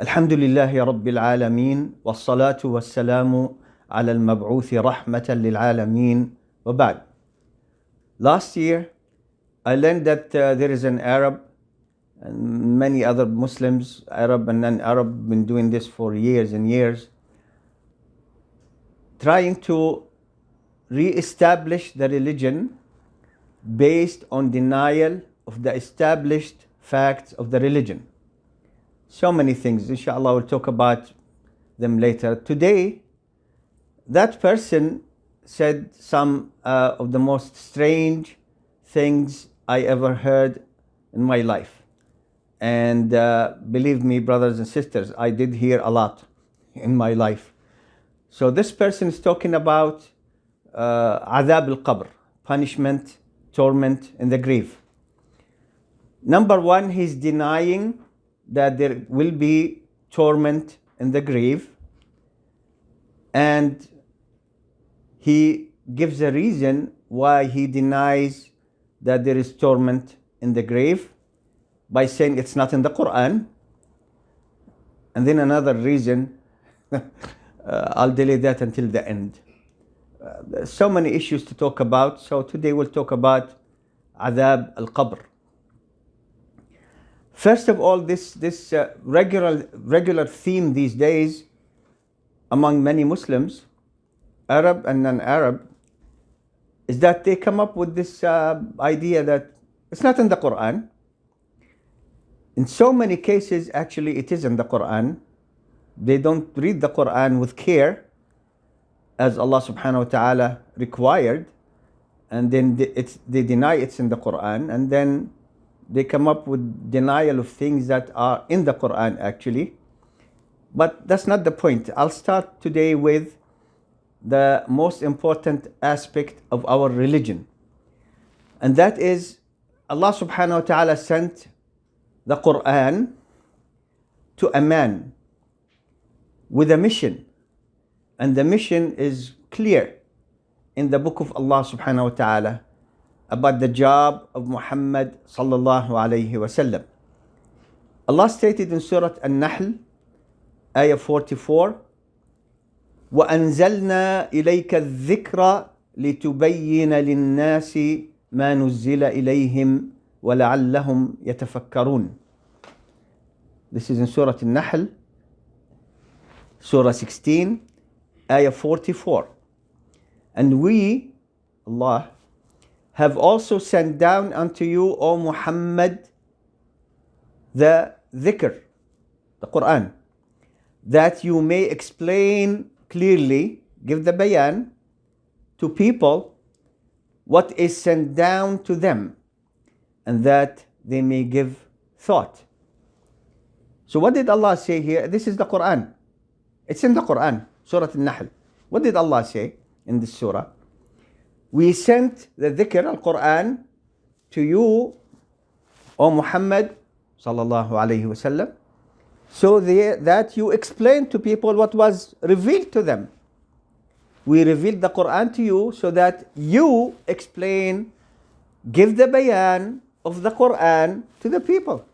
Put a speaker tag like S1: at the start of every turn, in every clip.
S1: الحمد لله رب العالمين والصلاة والسلام على المبعوث رحمة للعالمين وبعد. Last year I learned that there is an Arab and many other Muslims, Arab and non-Arab, been doing this for years and years, trying to re-establish the religion based on denial of the established facts of the religion. So many things, inshallah, we'll talk about them later. Today, that person said some of the most strange things I ever heard in my life. And believe me, brothers and sisters, I did hear a lot in my life. So this person is talking about adhab al-qabr, punishment, torment in the grave. Number one, he's denying that there will be torment in the grave, and he gives a reason why he denies that there is torment in the grave by saying it's not in the Quran. And then another reason, I'll delay that until the end. There's so many issues to talk about, so today we'll talk about adhab al-qabr. First of all, this regular theme these days among many Muslims, Arab and non-Arab, is that they come up with this idea that it's not in the Quran. In so many cases, actually, it is in the Quran. They don't read the Quran with care, as Allah subhanahu wa ta'ala required, and then they deny it's in the Quran, and then they come up with denial of things that are in the Quran actually. But that's not the point. I'll start today with the most important aspect of our religion. And that is Allah subhanahu wa ta'ala sent the Quran to a man with a mission. And the mission is clear in the book of Allah subhanahu wa ta'ala about the job of Muhammad sallallahu alayhi wasallam. Allah stated in Surah An-Nahl, ayah 44, وَأَنزَلْنَا إِلَيْكَ الذِّكْرَ لِتُبَيِّنَ لِلنَّاسِ مَا نُزِّلَ إِلَيْهِمْ وَلَعَلَّهُمْ يَتَفَكَّرُونَ. This is in Surah An-Nahl, Surah 16, ayah 44. And we, Allah, have also sent down unto you, O Muhammad, the dhikr, the Quran, that you may explain clearly, give the bayan to people what is sent down to them, and that they may give thought. So what did Allah say here? This is the Quran. It's in the Quran, Surah An-Nahl. What did Allah say in this surah? We sent the dhikr, al-Quran, to you, O Muhammad sallallahu alayhi wasallam, so that you explain to people what was revealed to them. We revealed the Quran to you so that you explain, give the bayan of the Quran to the people.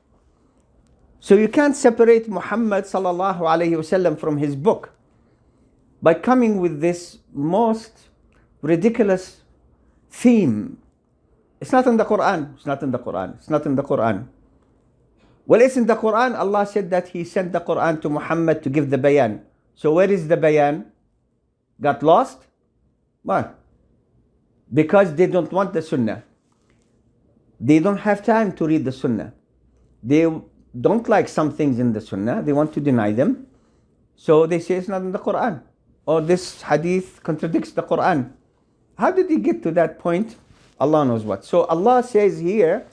S1: So you can't separate Muhammad sallallahu alayhi wasallam from his book by coming with this most ridiculous theme. It's not in the Quran. It's not in the Quran. It's not in the Quran. Well, it's in the Quran. Allah said that He sent the Quran to Muhammad to give the bayan. So where is the bayan? Got lost? Why? Because they don't want the Sunnah. They don't have time to read the Sunnah. They don't like some things in the Sunnah. They want to deny them. So they say it's not in the Quran. Or this hadith contradicts the Quran. How did he get to that point? Allah knows what. So Allah says here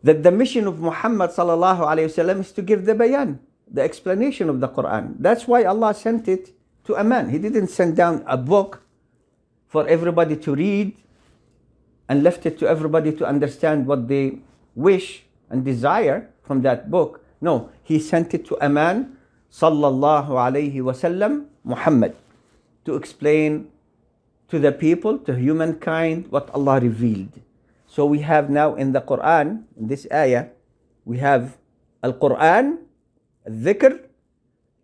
S1: that the mission of Muhammad sallallahu alayhi wasallam is to give the bayan, the explanation of the Quran. That's why Allah sent it to a man. He didn't send down a book for everybody to read and left it to everybody to understand what they wish and desire from that book. No, He sent it to a man, sallallahu alayhi wasallam, Muhammad, to explain to the people, to humankind, what Allah revealed. So we have now in the Quran, in this ayah, we have Al-Quran الذكر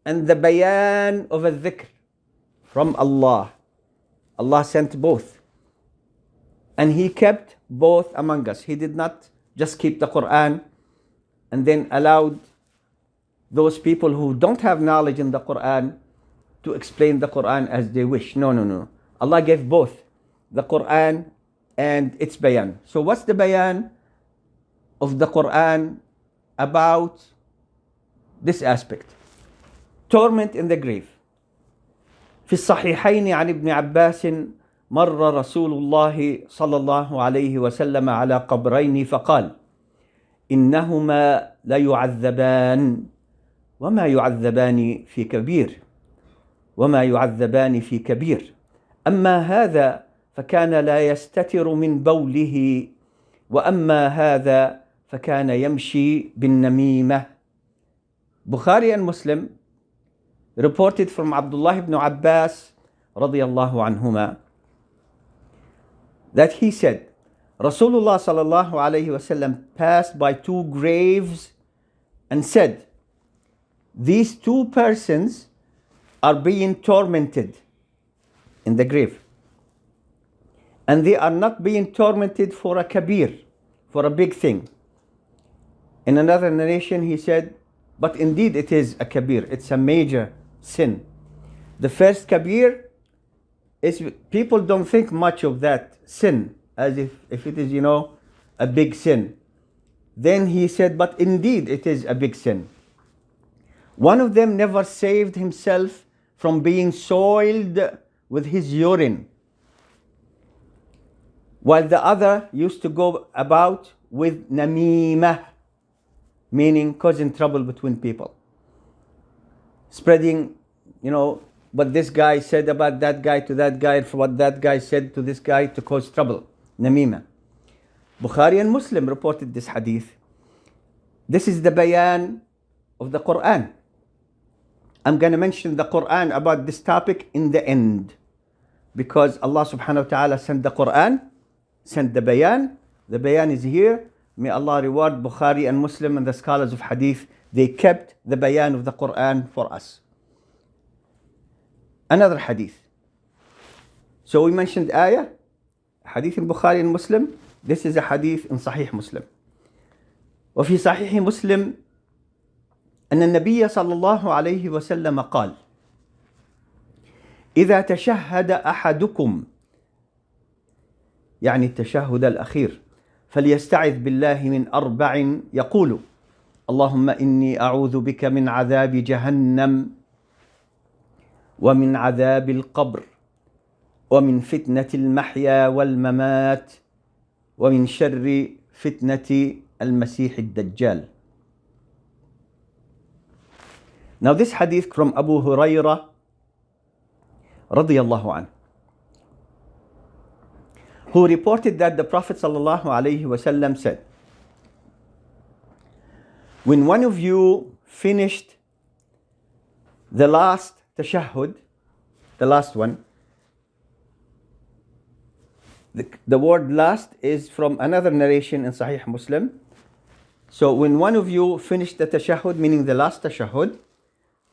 S1: and the bayan of a dhikr from Allah. Allah sent both. And He kept both among us. He did not just keep the Quran and then allowed those people who don't have knowledge in the Quran to explain the Quran as they wish. No, no, no. Allah gave both the Quran and its bayan. So what's the bayan of the Quran about this aspect? Torment in the grave. في الصحيحين عن ابن عباس مر رسول الله صلى الله عليه وسلم على قبرين فقال إنهما ليعذبان وما يعذبان في كبير وما يعذبان في كبير أما هذا فكان لا يستتر من بوله وأما هذا فكان يمشي بالنميمة. Bukhari and Muslim reported from Abdullah ibn Abbas radiyallahu anhuma that he said Rasulullah sallallahu alayhi wasallam passed by two graves and said, these two persons are being tormented in the grave, and they are not being tormented for a kabir, for a big thing. In another narration he said, but indeed it is a kabir, it's a major sin. The first kabir is, people don't think much of that sin as if it is, a big sin. Then he said, but indeed it is a big sin. One of them never saved himself from being soiled with his urine, while the other used to go about with namimah, meaning causing trouble between people. Spreading, what this guy said about that guy to that guy, what that guy said to this guy to cause trouble. Namima. Bukhari and Muslim reported this hadith. This is the bayan of the Quran. I'm going to mention the Quran about this topic in the end, because Allah subhanahu wa ta'ala sent the Quran, sent the bayan. The bayan is here. May Allah reward Bukhari and Muslim and the scholars of hadith. They kept the bayan of the Quran for us. Another hadith. So we mentioned ayah, hadith in Bukhari and Muslim. This is a hadith in Sahih Muslim. وفي صحيح مسلم أن النبي صلى الله عليه وسلم قال إذا تشهد أحدكم، يعني التشهد الأخير، فليستعذ بالله من أربع يقول اللهم إني أعوذ بك من عذاب جهنم ومن عذاب القبر ومن فتنة المحيا والممات ومن شر فتنة المسيح الدجال. Now this hadith from Abu Hurairah radiyallahu anhu, who reported that the Prophet sallallahu alayhi wasallam said, when one of you finished the last tashahhud, the last one, the word last is from another narration in Sahih Muslim. So when one of you finished the tashahhud, meaning the last tashahhud,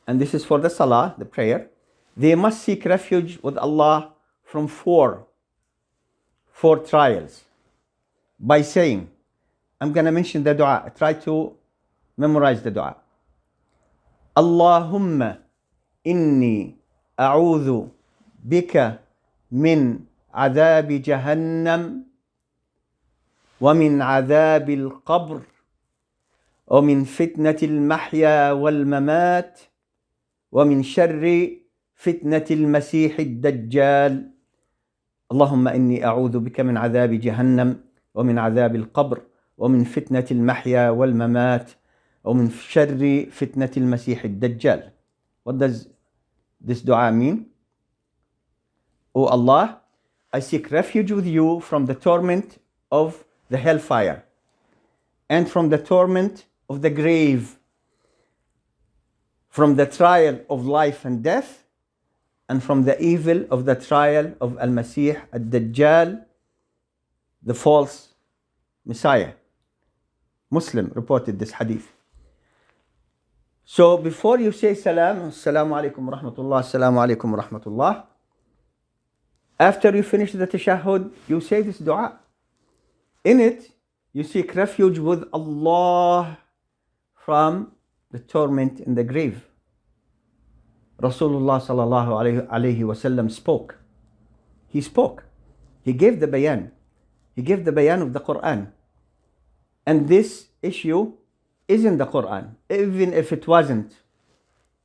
S1: and this is for the salah, the prayer, they must seek refuge with Allah from four trials by saying, I'm going to mention the dua. Try to memorize the dua. Allahumma inni a'udhu bika min عذاب جهنم ومن عذاب القبر ومن فتنة المحيا والممات ومن شر فتنة المسيح الدجال. اللهم إني أعوذ بك من عذاب جهنم ومن عذاب القبر ومن فتنة المحيا والممات ومن شر فتنة المسيح الدجال. What does this dua mean? O Allah, I seek refuge with you from the torment of the hellfire and from the torment of the grave, from the trial of life and death, and from the evil of the trial of Al-Masih Ad-Dajjal, the false Messiah. Muslim reported this hadith. So before you say salam, assalamu alaikum wa rahmatullah, assalamu alaikum wa rahmatullah, after you finish the tashahhud, you say this dua. In it, you seek refuge with Allah from the torment in the grave. Rasulullah sallallahu alayhi wasallam spoke. He spoke. He gave the bayan. He gave the bayan of the Quran. And this issue is in the Quran. Even if it wasn't,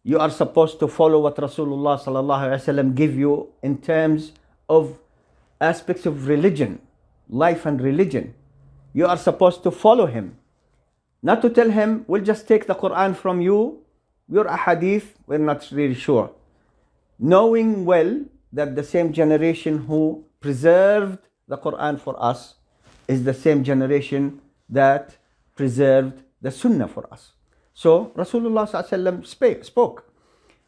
S1: you are supposed to follow what Rasulullah sallallahu alayhi wasallam give you in terms of aspects of religion, life and religion. You are supposed to follow him. Not to tell him, we'll just take the Quran from you, your ahadith, we're not really sure. Knowing well that the same generation who preserved the Quran for us is the same generation that preserved the Sunnah for us. So Rasulullah sallallahu alaihi wasallam spoke.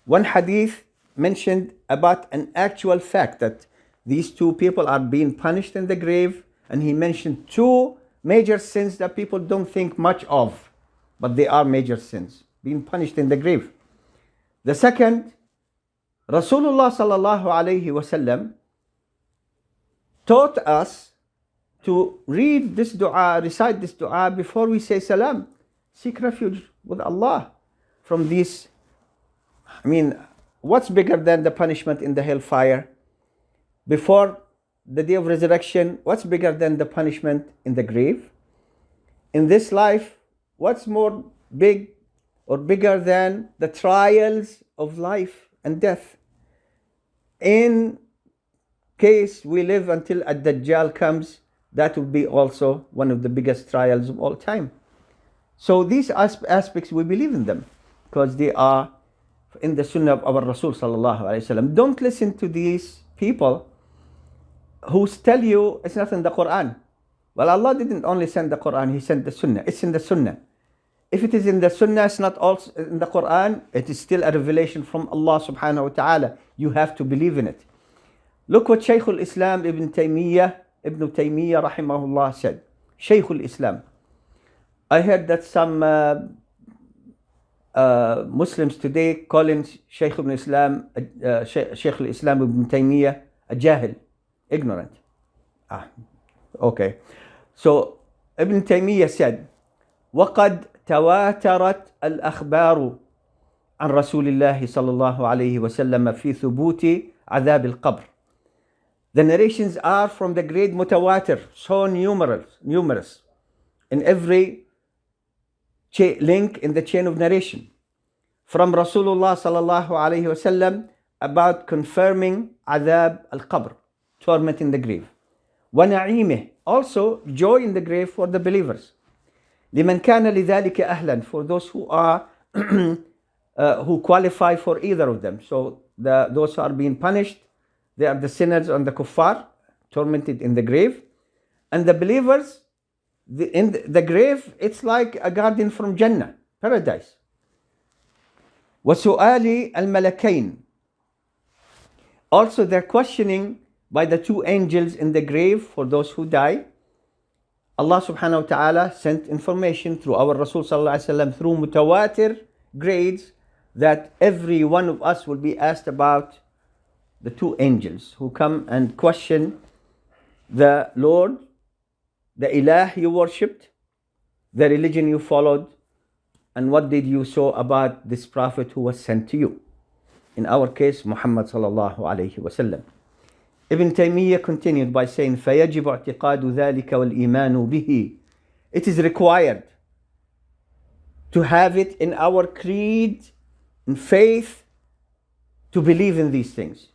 S1: One hadith mentioned about an actual fact that these two people are being punished in the grave, and he mentioned two major sins that people don't think much of, but they are major sins, being punished in the grave. The second, Rasulullah sallallahu alaihi wasallam taught us to read this dua, recite this dua before we say salam. Seek refuge with Allah from these. What's bigger than the punishment in the hellfire? Before the day of resurrection, what's bigger than the punishment in the grave? In this life, what's more big or bigger than the trials of life and death? In case we live until Ad-Dajjal comes, that will be also one of the biggest trials of all time. So these aspects, we believe in them because they are in the Sunnah of our Rasul sallallahu alaihi wasallam. Don't listen to these people who tell you it's not in the Quran. Well, Allah didn't only send the Quran, He sent the Sunnah. It's in the Sunnah. If it is in the Sunnah, it's not also in the Quran, it is still a revelation from Allah subhanahu wa ta'ala. You have to believe in it. Look what Shaykh al-Islam Ibn Taymiyyah rahimahullah said. Shaykh al-Islam. I heard that some Muslims today calling Shaykh al-Islam Ibn Taymiyyah a jahil, ignorant. Okay. So Ibn Taymiyyah said, وَقَدْ تواترت الأخبار عن رسول الله صلى الله عليه وسلم في ثبوت عذاب القبر. The narrations are from the great mutawatir, so numerous in every link in the chain of narration from Rasulullah sallallahu alayhi wasallam about confirming adhab al-qabr, torment in the grave. وَنَعِيمِهِ, also joy in the grave for the believers. لمن كان لذلك أهلا, for those who are who qualify for either of them. So those who are being punished, they are the sinners and the kuffar, tormented in the grave. And the believers, in the grave, it's like a garden from Jannah, paradise. وَسُؤَالِ الْمَلَكَيْنِ, also they're questioning by the two angels in the grave for those who die. Allah subhanahu wa ta'ala sent information through our Rasul sallallahu alayhi wa sallam through mutawatir grades that every one of us will be asked about the two angels who come and question the Lord, the Ilah you worshipped, the religion you followed, and what did you say about this prophet who was sent to you. In our case, Muhammad sallallahu alayhi wa sallam. Ibn Taymiyyah continued by saying, فَيَجِبُ اعْتِقَادُ ذَلِكَ وَالْإِيمَانُ بِهِ. It is required to have it in our creed and faith to believe in these things.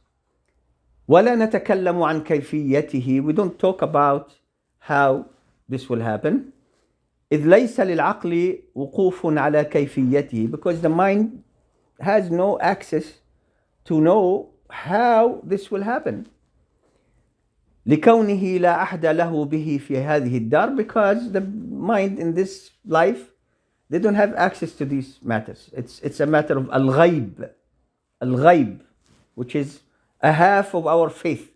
S1: وَلَا نَتَكَلَّمُ عَنْ كَيْفِيَّتِهِ. We don't talk about how this will happen. إِذْ لَيْسَ لِلْعَقْلِ وُقُوفٌ عَلَى كَيْفِيَّتِهِ, because the mind has no access to know how this will happen. لكونه لا أحد له به في هذه الدار, because the mind in this life, they don't have access to these matters. It's a matter of al-ghayb, which is a half of our faith.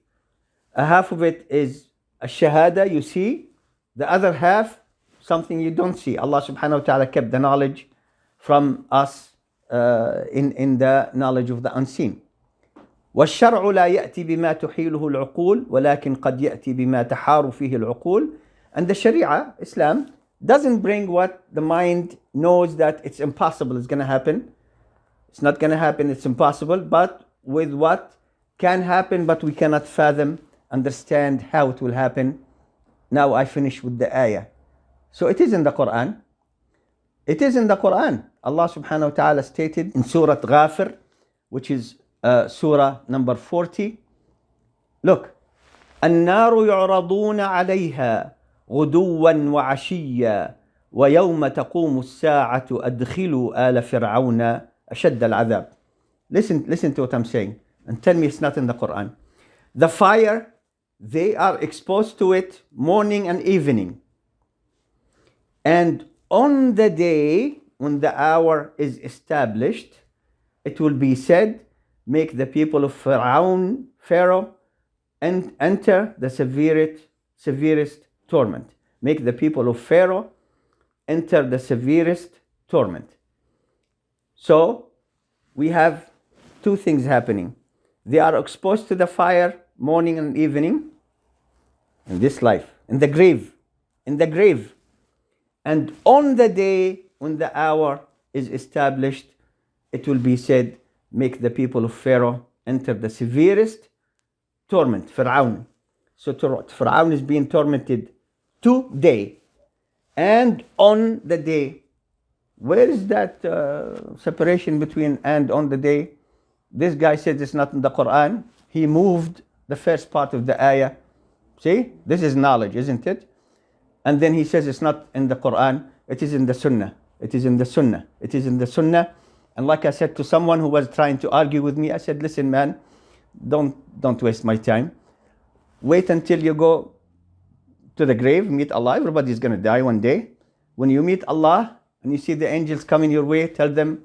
S1: A half of it is a shahada, you see. The other half, something you don't see. Allah subhanahu wa ta'ala kept the knowledge from us in the knowledge of the unseen. والشرع لا يأتي بما تحيله العقول ولكن قد يأتي بما تحار فيه العقول. And the Sharia, Islam, doesn't bring what the mind knows that it's impossible, it's going to happen. It's not going to happen, it's impossible, but with what can happen, but we cannot fathom, understand how it will happen. Now I finish with the ayah. So it is in the Quran. It is in the Quran. Allah subhanahu wa ta'ala stated in Surah Ghafir, which is Surah number 40. Look. النار يعرضون عليها غدوا وعشيا ويوم تقوم الساعة أدخلوا آل فرعون أشد العذاب. Listen to what I'm saying and tell me it's not in the Quran. The fire, they are exposed to it morning and evening. And on the day when the hour is established, it will be said, make the people of Pharaoh, and enter the severest torment. Make the people of Pharaoh enter the severest torment. So we have two things happening. They are exposed to the fire morning and evening in this life, in the grave. And on the day when the hour is established, it will be said, make the people of Pharaoh enter the severest torment, Fir'aun. So Fir'aun is being tormented today. And on the day, where is that separation between and on the day? This guy said it's not in the Quran. He moved the first part of the ayah. See, this is knowledge, isn't it? And then he says it's not in the Quran. It is in the Sunnah. It is in the Sunnah. It is in the Sunnah. And like I said to someone who was trying to argue with me, I said, listen, man, don't waste my time. Wait until you go to the grave, meet Allah. Everybody's going to die one day. When you meet Allah and you see the angels coming your way, tell them,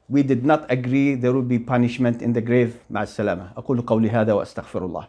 S1: we did not agree, there will be punishment in the grave. مع السلامة. أقول قولي هذا وأستغفر الله.